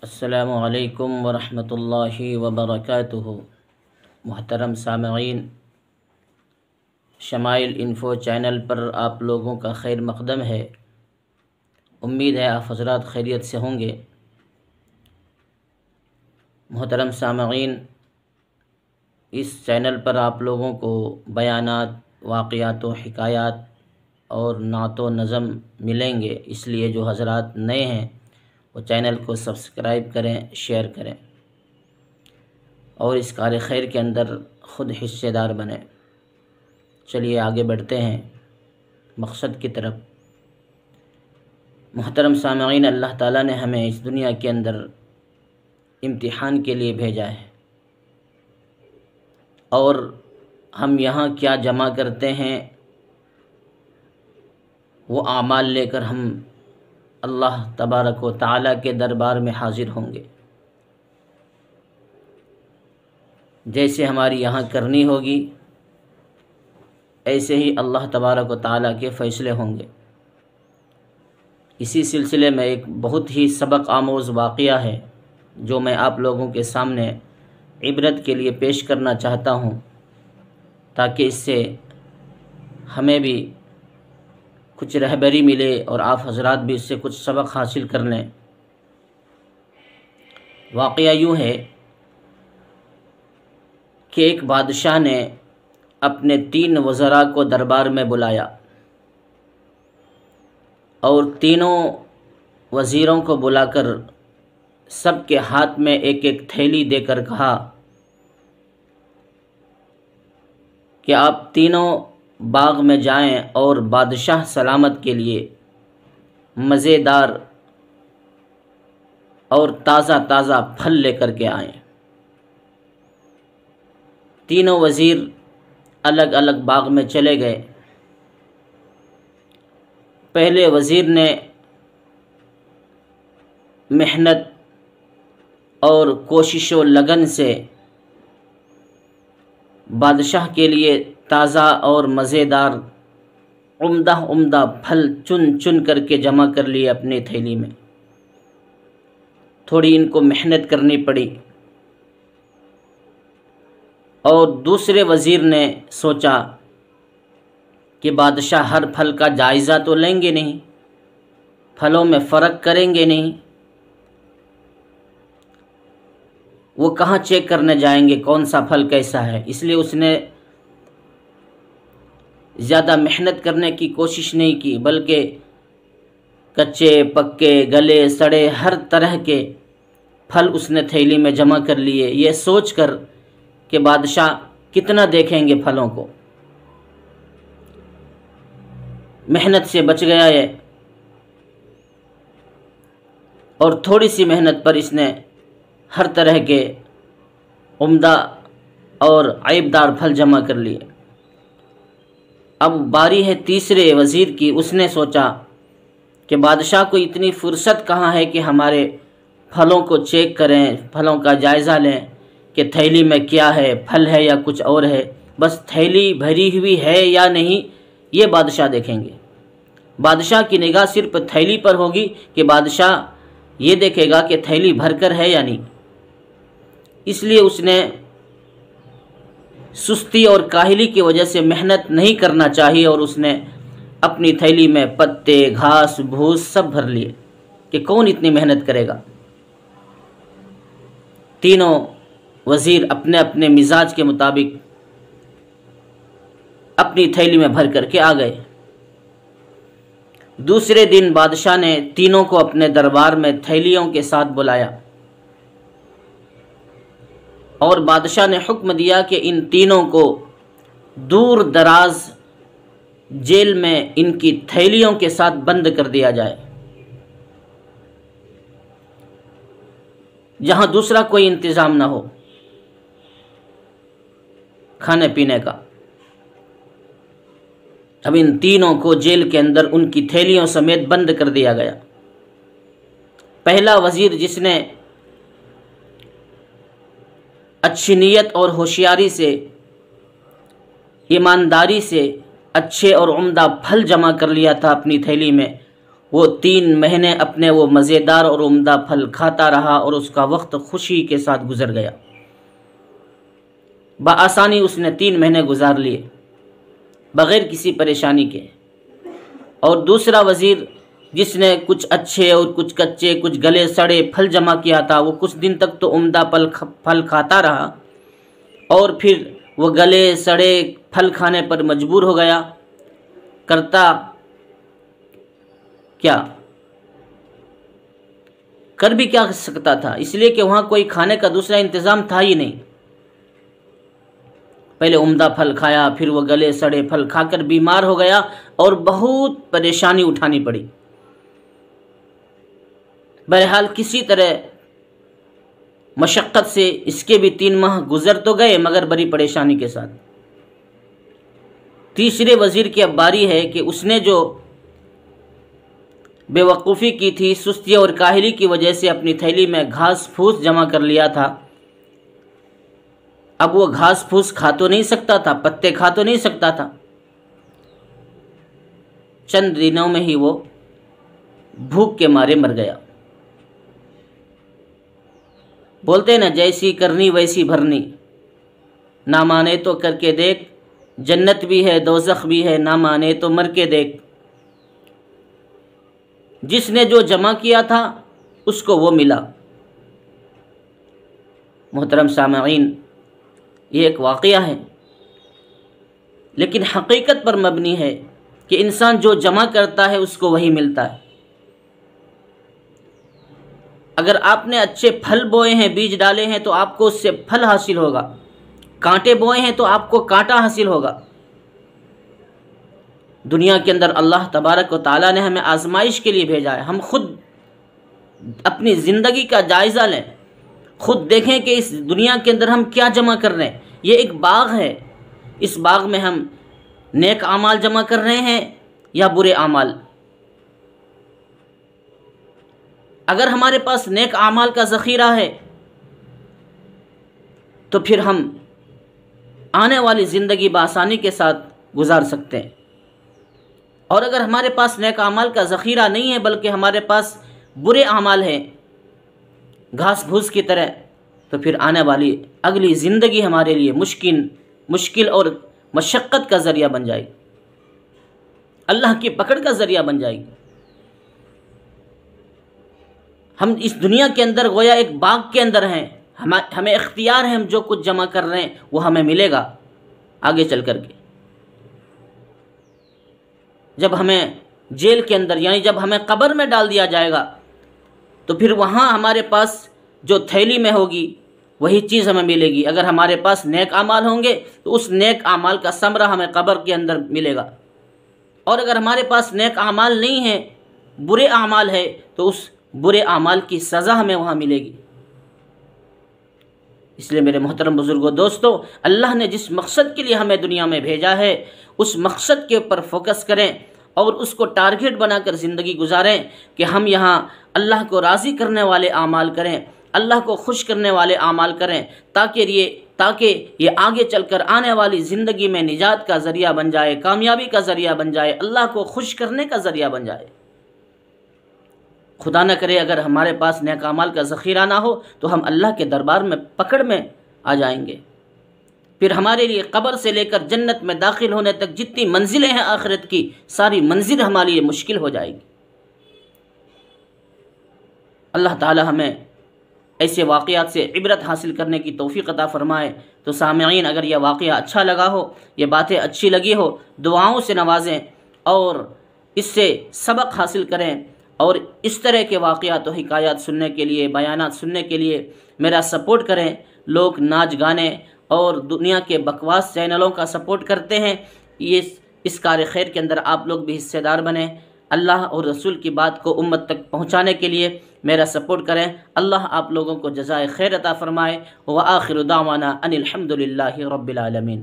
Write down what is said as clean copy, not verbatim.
السلام علیکم ورحمۃ اللہ وبرکاتہ۔ محترم سامعین، شمائل انفو چینل پر آپ لوگوں کا خیر مقدم ہے۔ امید ہے آپ حضرات خیریت سے ہوں گے۔ محترم سامعین، اس چینل پر آپ لوگوں کو بیانات، واقعات و حکایات اور نعت و نظم ملیں گے، اس لیے جو حضرات نئے ہیں وہ چینل کو سبسکرائب کریں، شیئر کریں اور اس کار خیر کے اندر خود حصے دار بنیں۔ چلیے آگے بڑھتے ہیں مقصد کی طرف۔ محترم سامعین، اللہ تعالیٰ نے ہمیں اس دنیا کے اندر امتحان کے لیے بھیجا ہے، اور ہم یہاں کیا جمع کرتے ہیں وہ اعمال لے کر ہم اللہ تبارک و تعالیٰ کے دربار میں حاضر ہوں گے۔ جیسے ہماری یہاں کرنی ہوگی ایسے ہی اللہ تبارک و تعالیٰ کے فیصلے ہوں گے۔ اسی سلسلے میں ایک بہت ہی سبق آموز واقعہ ہے جو میں آپ لوگوں کے سامنے عبرت کے لیے پیش کرنا چاہتا ہوں، تاکہ اس سے ہمیں بھی کچھ رہبری ملے اور آپ حضرات بھی اس سے کچھ سبق حاصل کر لیں۔ واقعہ یوں ہے کہ ایک بادشاہ نے اپنے 3 وزراء کو دربار میں بلایا اور تینوں وزیروں کو بلا کر سب کے ہاتھ میں ایک ایک تھیلی دے کر کہا کہ آپ تینوں باغ میں جائیں اور بادشاہ سلامت کے لیے مزیدار اور تازہ تازہ پھل لے کر کے آئیں۔ تینوں وزیر الگ الگ باغ میں چلے گئے۔ پہلے وزیر نے محنت اور کوشش و لگن سے بادشاہ کے لیے تازہ اور مزیدار عمدہ پھل چن چن کر کے جمع کر لیے اپنی تھیلی میں۔ تھوڑی ان کو محنت کرنی پڑی، اور دوسرے وزیر نے سوچا کہ بادشاہ ہر پھل کا جائزہ تو لیں گے نہیں، پھلوں میں فرق کریں گے نہیں، وہ کہاں چیک کرنے جائیں گے کون سا پھل کیسا ہے، اس لیے اس نے زیادہ محنت کرنے کی کوشش نہیں کی، بلکہ کچے پکے گلے سڑے ہر طرح کے پھل اس نے تھیلی میں جمع کر لیے، یہ سوچ کر کہ بادشاہ کتنا دیکھیں گے پھلوں کو۔ محنت سے بچ گیا ہے، اور تھوڑی سی محنت پر اس نے ہر طرح کے عمدہ اور عیبدار پھل جمع کر لیے۔ اب باری ہے تیسرے وزیر کی۔ اس نے سوچا کہ بادشاہ کو اتنی فرصت کہاں ہے کہ ہمارے پھلوں کو چیک کریں، پھلوں کا جائزہ لیں کہ تھیلی میں کیا ہے، پھل ہے یا کچھ اور ہے۔ بس تھیلی بھری ہوئی ہے یا نہیں یہ بادشاہ دیکھیں گے۔ بادشاہ کی نگاہ صرف تھیلی پر ہوگی کہ بادشاہ یہ دیکھے گا کہ تھیلی بھر کر ہے یا نہیں۔ اس لیے اس نے سستی اور کاہلی کی وجہ سے محنت نہیں کرنا چاہیے، اور اس نے اپنی تھیلی میں پتے گھاس بھوس سب بھر لیے کہ کون اتنی محنت کرے گا۔ تینوں وزیر اپنے اپنے مزاج کے مطابق اپنی تھیلی میں بھر کر کے آ گئے۔ دوسرے دن بادشاہ نے تینوں کو اپنے دربار میں تھیلیوں کے ساتھ بلایا، اور بادشاہ نے حکم دیا کہ ان تینوں کو دور دراز جیل میں ان کی تھیلیوں کے ساتھ بند کر دیا جائے، جہاں دوسرا کوئی انتظام نہ ہو کھانے پینے کا۔ اب ان تینوں کو جیل کے اندر ان کی تھیلیوں سمیت بند کر دیا گیا۔ پہلا وزیر جس نے اچھی نیت اور ہوشیاری سے، ایمانداری سے اچھے اور عمدہ پھل جمع کر لیا تھا اپنی تھیلی میں، وہ 3 مہینے اپنے وہ مزیدار اور عمدہ پھل کھاتا رہا اور اس کا وقت خوشی کے ساتھ گزر گیا۔ بآسانی اس نے 3 مہینے گزار لیے بغیر کسی پریشانی کے۔ اور دوسرا وزیر جس نے کچھ اچھے اور کچھ کچے کچھ گلے سڑے پھل جمع کیا تھا، وہ کچھ دن تک تو عمدہ پھل کھاتا رہا اور پھر وہ گلے سڑے پھل کھانے پر مجبور ہو گیا۔ کرتا کیا؟ کر بھی کیا سکتا تھا، اس لیے کہ وہاں کوئی کھانے کا دوسرا انتظام تھا ہی نہیں۔ پہلے عمدہ پھل کھایا، پھر وہ گلے سڑے پھل کھا کر بیمار ہو گیا اور بہت پریشانی اٹھانی پڑی۔ بہرحال کسی طرح مشقت سے اس کے بھی 3 ماہ گزر تو گئے مگر بڑی پریشانی کے ساتھ۔ تیسرے وزیر کی اب باری ہے کہ اس نے جو بے وقوفی کی تھی، سستی اور کاہلی کی وجہ سے اپنی تھیلی میں گھاس پھوس جمع کر لیا تھا۔ اب وہ گھاس پھوس کھا تو نہیں سکتا تھا، پتے کھا تو نہیں سکتا تھا۔ چند دنوں میں ہی وہ بھوک کے مارے مر گیا۔ بولتے ہیں نا، جیسی کرنی ویسی بھرنی، نہ مانے تو کر کے دیکھ، جنت بھی ہے دوزخ بھی ہے، نہ مانے تو مر کے دیکھ۔ جس نے جو جمع کیا تھا اس کو وہ ملا۔ محترم سامعین، یہ ایک واقعہ ہے لیکن حقیقت پر مبنی ہے کہ انسان جو جمع کرتا ہے اس کو وہی ملتا ہے۔ اگر آپ نے اچھے پھل بوئے ہیں، بیج ڈالے ہیں تو آپ کو اس سے پھل حاصل ہوگا، کانٹے بوئے ہیں تو آپ کو کانٹا حاصل ہوگا۔ دنیا کے اندر اللہ تبارک و تعالیٰ نے ہمیں آزمائش کے لیے بھیجا ہے۔ ہم خود اپنی زندگی کا جائزہ لیں، خود دیکھیں کہ اس دنیا کے اندر ہم کیا جمع کر رہے ہیں۔ یہ ایک باغ ہے، اس باغ میں ہم نیک اعمال جمع کر رہے ہیں یا برے اعمال۔ اگر ہمارے پاس نیک اعمال کا ذخیرہ ہے تو پھر ہم آنے والی زندگی بآسانی کے ساتھ گزار سکتے ہیں، اور اگر ہمارے پاس نیک اعمال کا ذخیرہ نہیں ہے بلکہ ہمارے پاس برے اعمال ہیں گھاس پھوس کی طرح، تو پھر آنے والی اگلی زندگی ہمارے لیے مشکل اور مشقت کا ذریعہ بن جائے گی، اللہ کی پکڑ کا ذریعہ بن جائے گی۔ ہم اس دنیا کے اندر گویا ایک باغ کے اندر ہیں، ہمیں اختیار ہے، ہم جو کچھ جمع کر رہے ہیں وہ ہمیں ملے گا آگے چل کر کے۔ جب ہمیں جیل کے اندر یعنی جب ہمیں قبر میں ڈال دیا جائے گا تو پھر وہاں ہمارے پاس جو تھیلی میں ہوگی وہی چیز ہمیں ملے گی۔ اگر ہمارے پاس نیک اعمال ہوں گے تو اس نیک اعمال کا ثمرہ ہمیں قبر کے اندر ملے گا، اور اگر ہمارے پاس نیک اعمال نہیں ہیں، برے اعمال ہے، تو اس برے اعمال کی سزا ہمیں وہاں ملے گی۔ اس لیے میرے محترم بزرگوں، دوستو، اللہ نے جس مقصد کے لیے ہمیں دنیا میں بھیجا ہے اس مقصد کے اوپر فوکس کریں اور اس کو ٹارگٹ بنا کر زندگی گزاریں کہ ہم یہاں اللہ کو راضی کرنے والے اعمال کریں، اللہ کو خوش کرنے والے اعمال کریں، تاکہ یہ آگے چل کر آنے والی زندگی میں نجات کا ذریعہ بن جائے، کامیابی کا ذریعہ بن جائے، اللہ کو خوش کرنے کا ذریعہ بن جائے۔ خدا نہ کرے اگر ہمارے پاس نیک اعمال کا ذخیرہ نہ ہو تو ہم اللہ کے دربار میں پکڑ میں آ جائیں گے، پھر ہمارے لیے قبر سے لے کر جنت میں داخل ہونے تک جتنی منزلیں ہیں آخرت کی، ساری منزل ہمارے لیے مشکل ہو جائے گی۔ اللہ تعالی ہمیں ایسے واقعات سے عبرت حاصل کرنے کی توفیق عطا فرمائے۔ تو سامعین، اگر یہ واقعہ اچھا لگا ہو، یہ باتیں اچھی لگی ہو، دعاؤں سے نوازیں اور اس سے سبق حاصل کریں، اور اس طرح کے واقعات و حکایات سننے کے لیے، بیانات سننے کے لیے میرا سپورٹ کریں۔ لوگ ناچ گانے اور دنیا کے بکواس چینلوں کا سپورٹ کرتے ہیں، اس کار خیر کے اندر آپ لوگ بھی حصے دار بنیں۔ اللہ اور رسول کی بات کو امت تک پہنچانے کے لیے میرا سپورٹ کریں۔ اللہ آپ لوگوں کو جزائے خیر عطا فرمائے۔ وآخر دعوانا ان الحمد للہ رب العالمین۔